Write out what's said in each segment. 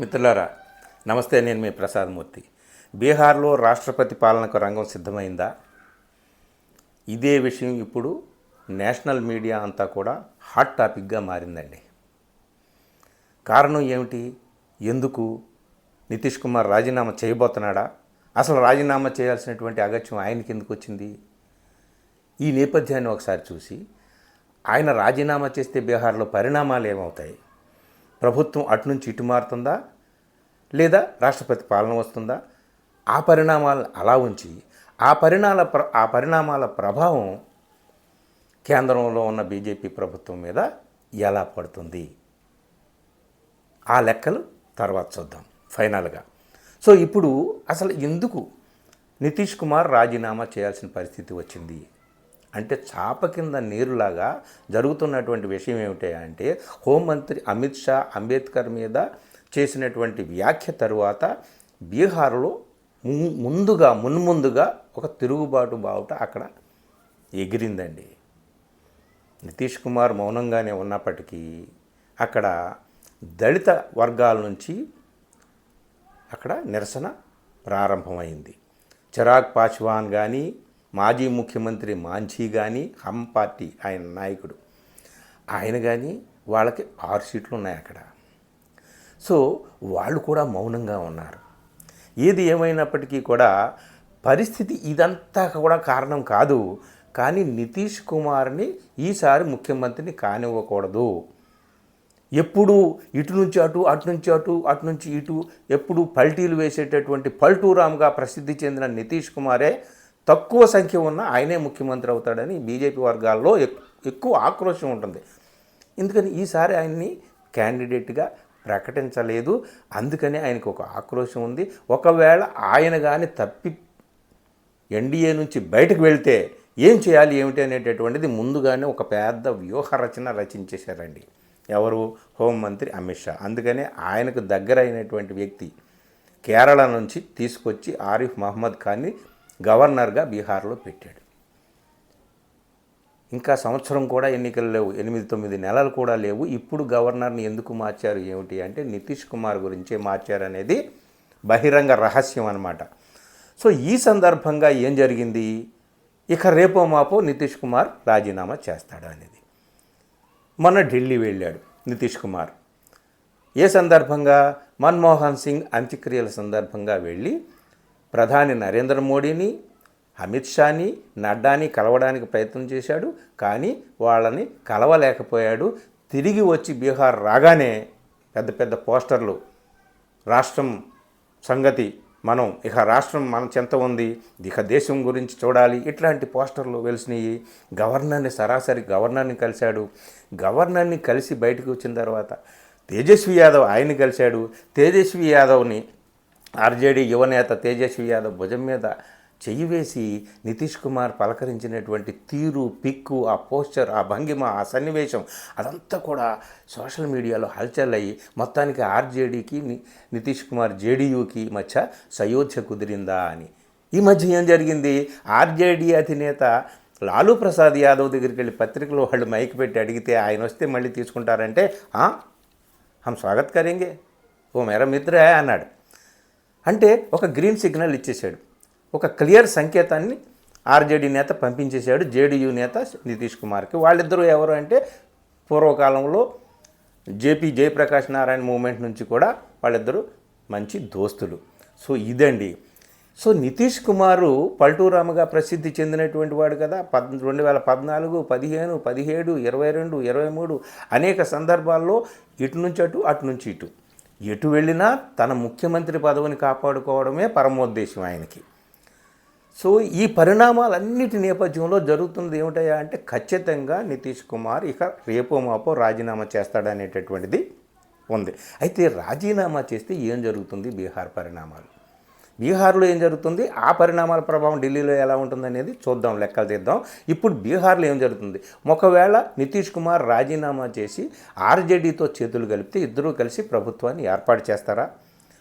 మిత్రులారా, నమస్తే. నేను మీ ప్రసాద్ మూర్తి. బీహార్లో రాష్ట్రపతి పాలనకు రంగం సిద్ధమైందా? ఇదే విషయం ఇప్పుడు నేషనల్ మీడియా అంతా కూడా హాట్ టాపిక్గా మారిందండి. కారణం ఏమిటి? ఎందుకు నితీష్ కుమార్ రాజీనామా చేయబోతున్నాడా? అసలు రాజీనామా చేయాల్సినటువంటి అగత్యం ఆయనకి ఎందుకు వచ్చింది? ఈ నేపథ్యాన్ని ఒకసారి చూసి, ఆయన రాజీనామా చేస్తే బీహార్లో పరిణామాలు ఏమవుతాయి? ప్రభుత్వం అటు నుంచి ఇటు మారుతుందా, లేదా రాష్ట్రపతి పాలన వస్తుందా? ఆ పరిణామాలు అలా ఉంచి ఆ పరిణామాల ప్రభావం కేంద్రంలో ఉన్న బీజేపీ ప్రభుత్వం మీద ఎలా పడుతుంది? ఆ లెక్కలు తర్వాత చూద్దాం ఫైనల్గా. సో ఇప్పుడు అసలు ఎందుకు నితీష్ కుమార్ రాజీనామా చేయాల్సిన పరిస్థితి వచ్చింది అంటే, చాప కింద నీరులాగా జరుగుతున్నటువంటి విషయం ఏమిటి అంటే, హోంమంత్రి అమిత్ షా అంబేద్కర్ మీద చేసినటువంటి వ్యాఖ్య తరువాత బీహార్లో మున్ముందుగా ఒక తిరుగుబాటు బావుట అక్కడ ఎగిరిందండి. నితీష్ కుమార్ మౌనంగానే ఉన్నప్పటికీ అక్కడ దళిత వర్గాల నుంచి అక్కడ నిరసన ప్రారంభమైంది. చిరాగ్ పాస్వాన్ కానీ, మాజీ ముఖ్యమంత్రి మాంఝీ కానీ, హమ్ పార్టీ ఆయన నాయకుడు ఆయన కానీ, వాళ్ళకి 6 సీట్లు ఉన్నాయి అక్కడ. సో వాళ్ళు కూడా మౌనంగా ఉన్నారు. ఏది ఏమైనప్పటికీ కూడా పరిస్థితి ఇదంతా కూడా కారణం కాదు. కానీ నితీష్ కుమార్ని ఈసారి ముఖ్యమంత్రిని కానివ్వకూడదు. ఎప్పుడు ఇటు నుంచి అటు, అటు నుంచి అటు, అటు నుంచి ఇటు, ఎప్పుడు పల్టీలు వేసేటటువంటి పల్టూరామ్గా ప్రసిద్ధి చెందిన నితీష్ కుమారే తక్కువ సంఖ్య ఉన్న ఆయనే ముఖ్యమంత్రి అవుతాడని బీజేపీ వర్గాల్లో ఎక్కువ ఆక్రోశం ఉంటుంది. ఎందుకని ఈసారి ఆయన్ని క్యాండిడేట్గా ప్రకటించలేదు. అందుకని ఆయనకు ఒక ఆక్రోశం ఉంది. ఒకవేళ ఆయన కానీ తప్పి ఎన్డీఏ నుంచి బయటకు వెళ్తే ఏం చేయాలి ఏమిటి అనేటటువంటిది ముందుగానే ఒక పెద్ద వ్యూహ రచించేశారండి. ఎవరు? హోంమంత్రి అమిత్ షా. అందుకనే ఆయనకు దగ్గర అయినటువంటి వ్యక్తి కేరళ నుంచి తీసుకొచ్చి ఆరిఫ్ మహమ్మద్ ఖాన్ని గవర్నర్గా బీహార్లో పెట్టాడు. ఇంకా సంవత్సరం కూడా ఎన్నికలు లేవు, 8-9 నెలలు కూడా లేవు. ఇప్పుడు గవర్నర్ని ఎందుకు మార్చారు ఏమిటి అంటే, నితీష్ కుమార్ గురించే మార్చారనేది బహిరంగ రహస్యం అన్నమాట. సో ఈ సందర్భంగా ఏం జరిగింది? ఇక రేపో మాపో నితీష్ కుమార్ రాజీనామా చేస్తాడు అనేది. మొన్న ఢిల్లీ వెళ్ళాడు నితీష్ కుమార్. ఏ సందర్భంగా? మన్మోహన్ సింగ్ అంత్యక్రియల సందర్భంగా వెళ్ళి ప్రధాని నరేంద్ర మోడీని, అమిత్ షాని, నడ్డాని కలవడానికి ప్రయత్నం చేశాడు. కానీ వాళ్ళని కలవలేకపోయాడు. తిరిగి వచ్చి బీహార్ రాగానే పెద్ద పెద్ద పోస్టర్లు, రాష్ట్రం సంగతి రాష్ట్రం మన చెంత ఉంది, ఇక దేశం గురించి చూడాలి, ఇట్లాంటి పోస్టర్లు వెలిసినాయి. సరాసరి గవర్నర్ని కలిశాడు. గవర్నర్ని కలిసి బయటకు వచ్చిన తర్వాత తేజస్వి యాదవ్ ఆయన్ని కలిశాడు. తేజస్వి యాదవ్ని ఆర్జేడీ యువనేత తేజస్వి యాదవ్ భుజం మీద చెయ్యి వేసి నితీష్ కుమార్ పలకరించినటువంటి తీరు, పిక్కు, ఆ పోస్చర్, ఆ భంగిమ, ఆ సన్నివేశం అదంతా కూడా సోషల్ మీడియాలో హల్చల్ అయ్యి మొత్తానికి ఆర్జేడీకి నితీష్ కుమార్ జేడీయూకి మధ్య సయోధ్య కుదిరిందా అని. ఈ మధ్య ఏం జరిగింది? ఆర్జేడీ అధినేత లాలూ ప్రసాద్ యాదవ్ దగ్గరికి వెళ్ళి పత్రికలో వాళ్ళు మైక్ పెట్టి అడిగితే ఆయన వస్తే మళ్ళీ తీసుకుంటారంటే, హమ్ స్వాగత్ కరేంగే, ఓ మేరా మిత్ర అన్నాడు. అంటే ఒక గ్రీన్ సిగ్నల్ ఇచ్చేశాడు, ఒక క్లియర్ సంకేతాన్ని ఆర్జేడీ నేత పంపించేశాడు జేడీయూ నేత నితీష్ కుమార్కి. వాళ్ళిద్దరూ ఎవరు అంటే, పూర్వకాలంలో జయప్రకాష్ నారాయణ మూవ్మెంట్ నుంచి కూడా వాళ్ళిద్దరూ మంచి దోస్తులు. సో ఇదండి. సో నితీష్ కుమారు పల్టూరాముగా ప్రసిద్ధి చెందినటువంటి వాడు కదా. 2014, 15, 17, 22, 23 అనేక సందర్భాల్లో ఇటు నుంచి అటు, అటు నుంచి ఇటు, ఎటు వెళ్ళినా తన ముఖ్యమంత్రి పదవిని కాపాడుకోవడమే పరమోద్దేశం ఆయనకి. సో ఈ పరిణామాలన్నిటి నేపథ్యంలో జరుగుతున్నది ఏమిటయా అంటే, ఖచ్చితంగా నితీష్ కుమార్ ఇక రేపో మాపో రాజీనామా చేస్తాడనేటటువంటిది ఉంది. అయితే రాజీనామా చేస్తే ఏం జరుగుతుంది? బీహార్లో ఏం జరుగుతుంది? ఆ పరిణామాల ప్రభావం ఢిల్లీలో ఎలా ఉంటుందనేది చూద్దాం, లెక్కలు తీద్దాం. ఇప్పుడు బీహార్లో ఏం జరుగుతుంది? ఒకవేళ నితీష్ కుమార్ రాజీనామా చేసి ఆర్జేడీతో చేతులు కలిపితే ఇద్దరూ కలిసి ప్రభుత్వాన్ని ఏర్పాటు చేస్తారా?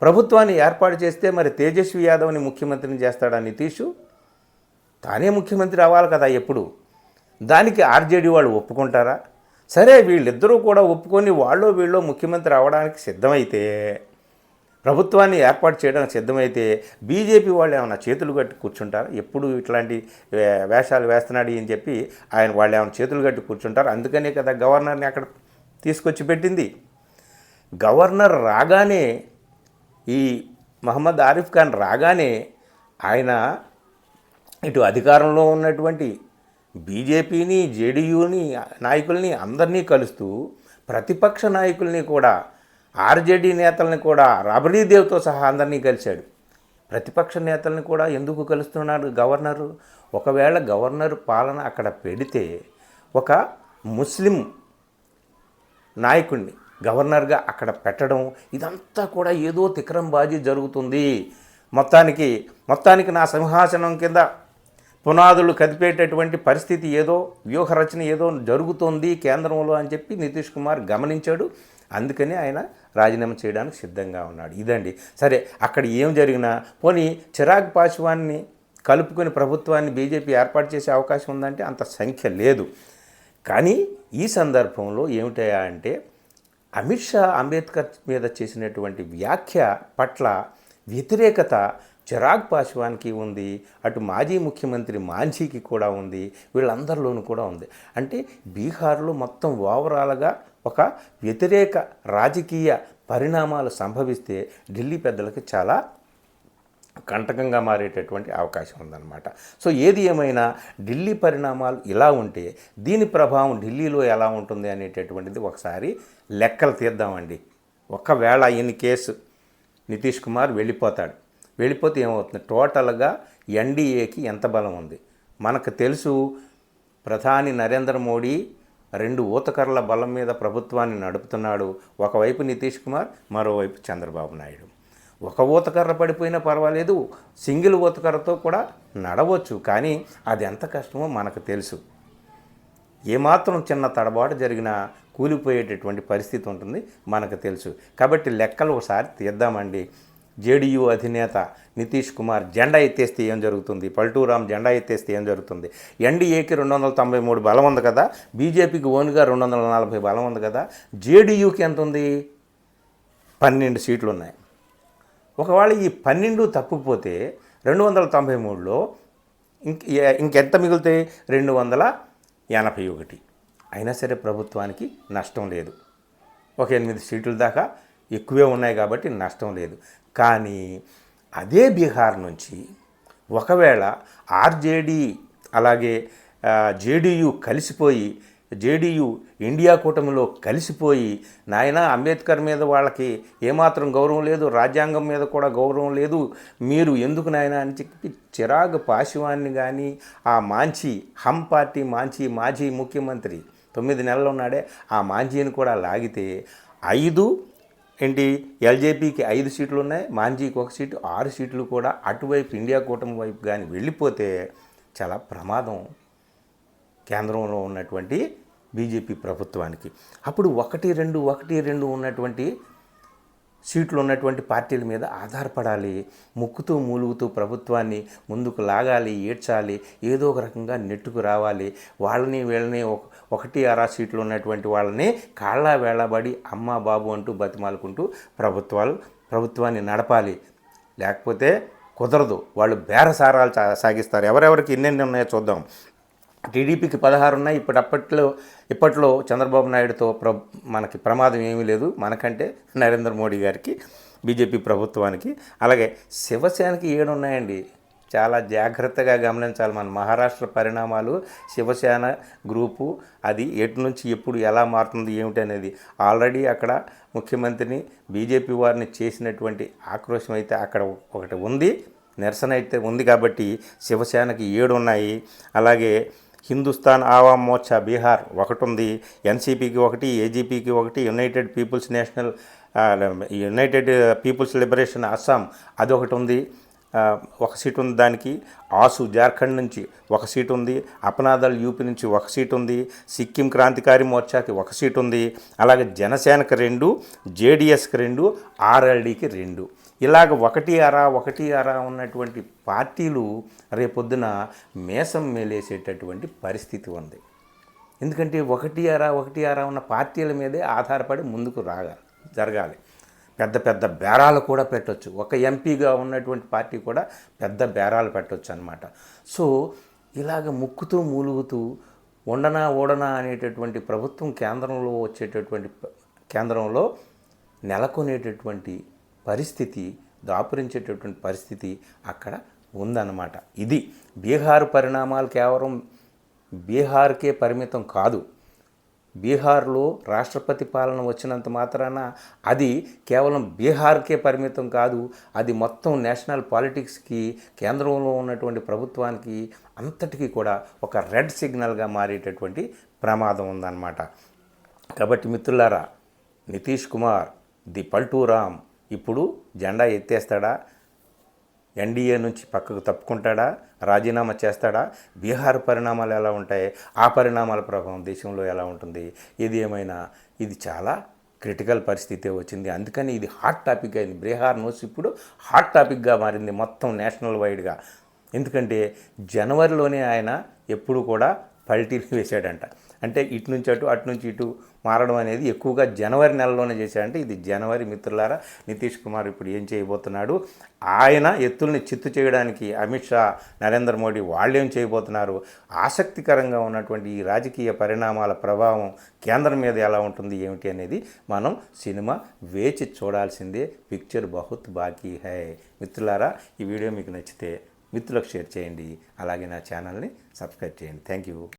ప్రభుత్వాన్ని ఏర్పాటు చేస్తే మరి తేజస్వి యాదవ్ని ముఖ్యమంత్రిని చేస్తాడా నితీషు? తానే ముఖ్యమంత్రి అవ్వాలి కదా ఎప్పుడు. దానికి ఆర్జేడీ వాళ్ళు ఒప్పుకుంటారా? సరే వీళ్ళిద్దరూ కూడా ఒప్పుకొని వీళ్ళో ముఖ్యమంత్రి అవ్వడానికి సిద్ధమైతే ప్రభుత్వాన్ని ఏర్పాటు చేయడానికి సిద్ధమైతే బీజేపీ వాళ్ళు ఏమైనా చేతులు కట్టి కూర్చుంటారు? ఎప్పుడు ఇట్లాంటి వేషాలు వేస్తున్నాడు అని చెప్పి వాళ్ళు ఏమైనా చేతులు కట్టి కూర్చుంటారు? అందుకనే కదా గవర్నర్ని అక్కడ తీసుకొచ్చి పెట్టింది. గవర్నర్ రాగానే, ఈ మహమ్మద్ ఆరిఫ్ ఖాన్ రాగానే ఆయన ఇటు అధికారంలో ఉన్నటువంటి బీజేపీని, జేడీయూని నాయకుల్ని అందరినీ కలుస్తూ ప్రతిపక్ష నాయకుల్ని కూడా, ఆర్జేడీ నేతల్ని కూడా, రాబరీ దేవ్తో సహా అందరినీ కలిశాడు. ప్రతిపక్ష నేతల్ని కూడా ఎందుకు కలుస్తున్నాడు గవర్నరు? ఒకవేళ గవర్నర్ పాలన అక్కడ పెడితే ఒక ముస్లిం నాయకుడిని గవర్నర్గా అక్కడ పెట్టడం, ఇదంతా కూడా ఏదో తికరంబాజీ జరుగుతుంది, మొత్తానికి నా సింహాసనం కింద పునాదులు కదిపేటటువంటి పరిస్థితి ఏదో, వ్యూహరచన ఏదో జరుగుతోంది కేంద్రంలో అని చెప్పి నితీష్ కుమార్ గమనించాడు. అందుకని ఆయన రాజీనామా చేయడానికి సిద్ధంగా ఉన్నాడు. ఇదండి. సరే, అక్కడ ఏం జరిగినా పోనీ చిరాగ్ పాస్వాన్ని కలుపుకొని ప్రభుత్వాన్ని బీజేపీ ఏర్పాటు చేసే అవకాశం ఉందంటే అంత సంఖ్య లేదు. కానీ ఈ సందర్భంలో ఏమిటయా అంటే, అమిత్ షా అంబేద్కర్ మీద చేసినటువంటి వ్యాఖ్య పట్ల వ్యతిరేకత చిరాగ్ పాస్వాన్కి ఉంది, అటు మాజీ ముఖ్యమంత్రి మాంఝీకి కూడా ఉంది, వీళ్ళందరిలోనూ కూడా ఉంది. అంటే బీహార్లో మొత్తం ఓవరాల్గా ఒక వ్యతిరేక రాజకీయ పరిణామాలు సంభవిస్తే ఢిల్లీ పెద్దలకి చాలా కంటకంగా మారేటటువంటి అవకాశం ఉందన్నమాట. సో ఏది ఏమైనా ఢిల్లీ పరిణామాలు ఇలా ఉంటే దీని ప్రభావం ఢిల్లీలో ఎలా ఉంటుంది అనేటటువంటిది ఒకసారి లెక్కలు తీద్దామండి. ఒకవేళ ఈయన కేసు నితీష్ కుమార్ వెళ్ళిపోతే ఏమవుతుంది? టోటల్గా ఎన్డీఏకి ఎంత బలం ఉంది మనకు తెలుసు. ప్రధాని నరేంద్ర మోడీ 2 ఊతకర్రల బలం మీద ప్రభుత్వాన్ని నడుపుతున్నాడు. ఒకవైపు నితీష్ కుమార్, మరోవైపు చంద్రబాబు నాయుడు. ఒక ఊతకర్ర పడిపోయినా పర్వాలేదు, సింగిల్ ఊతకర్రతో కూడా నడవచ్చు. కానీ అది ఎంత కష్టమో మనకు తెలుసు. ఏమాత్రం చిన్న తడబాటు జరిగినా కూలిపోయేటటువంటి పరిస్థితి ఉంటుంది మనకు తెలుసు. కాబట్టి లెక్కలు ఒకసారి తీద్దామండి. జేడీయూ అధినేత నితీష్ కుమార్ జెండా ఎత్తేస్తే ఏం జరుగుతుంది? పల్టూరామ్ జెండా ఎత్తేస్తే ఏం జరుగుతుంది? ఎన్డీఏకి 293 బలం ఉంది కదా, బీజేపీకి ఓన్గా 240 బలం ఉంది కదా, జేడీయూకి ఎంత ఉంది? 12 సీట్లు ఉన్నాయి. ఒకవేళ ఈ 12 తప్పుకుపోతే 293లో ఇంకెంత మిగులుతాయి? 281. అయినా సరే ప్రభుత్వానికి నష్టం లేదు. ఒక 8 సీట్ల దాకా ఎక్కువే ఉన్నాయి కాబట్టి నష్టం లేదు. కానీ అదే బీహార్ నుంచి ఒకవేళ ఆర్జేడీ అలాగే జేడీయూ కలిసిపోయి, జేడీయూ ఇండియా కూటమిలో కలిసిపోయి, నాయనా అంబేద్కర్ మీద వాళ్ళకి ఏమాత్రం గౌరవం లేదు, రాజ్యాంగం మీద కూడా గౌరవం లేదు, మీరు ఎందుకు నాయనా అని చెప్పి చిరాగ్ పాస్వాన్ని కానీ, ఆ హమ్ పార్టీ మాజీ ముఖ్యమంత్రి 9 నెలలు ఉన్నాడే ఆ మాంఝీని కూడా లాగితే 5 ఎల్జేపీకి 5 సీట్లు ఉన్నాయి, మాంఝీకి 1 సీటు, 6 సీట్లు కూడా అటువైపు ఇండియా కూటమి వైపు కానీ వెళ్ళిపోతే చాలా ప్రమాదం కేంద్రంలో ఉన్నటువంటి బీజేపీ ప్రభుత్వానికి. అప్పుడు 1-2 ఉన్నటువంటి సీట్లు ఉన్నటువంటి పార్టీల మీద ఆధారపడాలి. ముక్కుతూ మూలుగుతూ ప్రభుత్వాన్ని ముందుకు లాగాలి, ఏడ్చాలి, ఏదో ఒక రకంగా నెట్టుకు రావాలి. వీళ్ళని 1-6 సీట్లు ఉన్నటువంటి వాళ్ళని కాళ్ళ వేళబడి అమ్మా బాబు అంటూ బతిమాలుకుంటూ ప్రభుత్వాన్ని నడపాలి. లేకపోతే కుదరదు. వాళ్ళు బేరసారాలు సాగిస్తారు. ఎవరెవరికి ఎన్నెన్ని ఉన్నాయో చూద్దాం. టీడీపీకి 16 ఉన్నాయి. ఇప్పట్లో చంద్రబాబు నాయుడుతో మనకి ప్రమాదం ఏమీ లేదు, మనకంటే నరేంద్ర మోడీ గారికి, బీజేపీ ప్రభుత్వానికి. అలాగే శివసేనకి 7 ఉన్నాయండి. చాలా జాగ్రత్తగా గమనించాలి మన మహారాష్ట్ర పరిణామాలు. శివసేన గ్రూపు అది ఎటు నుంచి ఎప్పుడు ఎలా మారుతుంది ఏమిటి అనేది. ఆల్రెడీ అక్కడ ముఖ్యమంత్రిని బీజేపీ వారిని చేసినటువంటి ఆక్రోశం అయితే అక్కడ ఒకటి ఉంది, నిరసన అయితే ఉంది. కాబట్టి శివసేనకి 7 ఉన్నాయి. అలాగే హిందుస్థాన్ ఆవామ్ మోర్చా బీహార్ 1 ఉంది, ఎన్సీపీకి 1, ఏజీపీకి 1, యునైటెడ్ పీపుల్స్ లిబరేషన్ అస్సాం అది ఒకటి ఉంది, 1 సీటు ఉంది దానికి. ఆసు జార్ఖండ్ నుంచి 1 సీటు ఉంది, అప్నాదల్ యూపీ నుంచి 1 సీటు ఉంది, సిక్కిం క్రాంతికారి మోర్చాకి 1 సీటు ఉంది. అలాగే జనసేనకి 2, జేడీఎస్కి 2, ఆర్ఎల్డీకి 2. ఇలాగ 1-6 ఉన్నటువంటి పార్టీలు రేపొద్దున మేసం మేలేసేటటువంటి పరిస్థితి ఉంది. ఎందుకంటే 1-6 ఉన్న పార్టీల మీదే ఆధారపడి ముందుకు జరగాలి. పెద్ద పెద్ద బేరాలు కూడా పెట్టవచ్చు. ఒక ఎంపీగా ఉన్నటువంటి పార్టీ కూడా పెద్ద బేరాలు పెట్టవచ్చు అనమాట. సో ఇలాగ ముక్కుతూ మూలుగుతూ ఉండనా ఓడనా అనేటటువంటి ప్రభుత్వం కేంద్రంలో నెలకొనేటటువంటి పరిస్థితి, దాపురించేటటువంటి పరిస్థితి అక్కడ ఉందన్నమాట. ఇది బీహార్ పరిణామాలు కేవలం బీహార్కే పరిమితం కాదు. బీహార్లో రాష్ట్రపతి పాలన వచ్చినంత మాత్రాన అది కేవలం బీహార్కే పరిమితం కాదు, అది మొత్తం నేషనల్ పాలిటిక్స్కి, కేంద్రంలో ఉన్నటువంటి ప్రభుత్వానికి అంతటికీ కూడా ఒక రెడ్ సిగ్నల్గా మారేటటువంటి ప్రమాదం ఉందన్నమాట. కాబట్టి మిత్రులారా, నితీష్ కుమార్ ది పల్టూరామ్ ఇప్పుడు జెండా ఎత్తేస్తాడా, ఎన్డీఏ నుంచి పక్కకు తప్పుకుంటాడా, రాజీనామా చేస్తాడా, బీహార్ పరిణామాలు ఎలా ఉంటాయి, ఆ పరిణామాల ప్రభావం దేశంలో ఎలా ఉంటుంది, ఇది ఏమైనా ఇది చాలా క్రిటికల్ పరిస్థితే వచ్చింది. అందుకని ఇది హాట్ టాపిక్ అయింది. బీహార్ న్యూస్ ఇప్పుడు హాట్ టాపిక్గా మారింది మొత్తం నేషనల్ వైడ్గా. ఎందుకంటే జనవరిలోనే ఆయన ఎప్పుడు కూడా పల్టీలు వేశాడంట. అంటే ఇటు నుంచి అటు, అటు నుంచి ఇటు మారడం అనేది ఎక్కువగా జనవరి నెలలోనే చేశాడంటే ఇది జనవరి. మిత్రులారా, నితీష్ కుమార్ ఇప్పుడు ఏం చేయబోతున్నాడు, ఆయన ఎత్తుల్ని చిత్తు చేయడానికి అమిత్ షా, నరేంద్ర మోడీ వాళ్ళేం చేయబోతున్నారు, ఆసక్తికరంగా ఉన్నటువంటి ఈ రాజకీయ పరిణామాల ప్రభావం కేంద్రం మీద ఎలా ఉంటుంది ఏమిటి అనేది మనం సినిమా వేచి చూడాల్సిందే. పిక్చర్ బహుత్ బాకీ హై. మిత్రులారా, ఈ వీడియో మీకు నచ్చితే మిత్రులకు షేర్ చేయండి, అలాగే నా ఛానల్ని సబ్స్క్రైబ్ చేయండి. Thank you.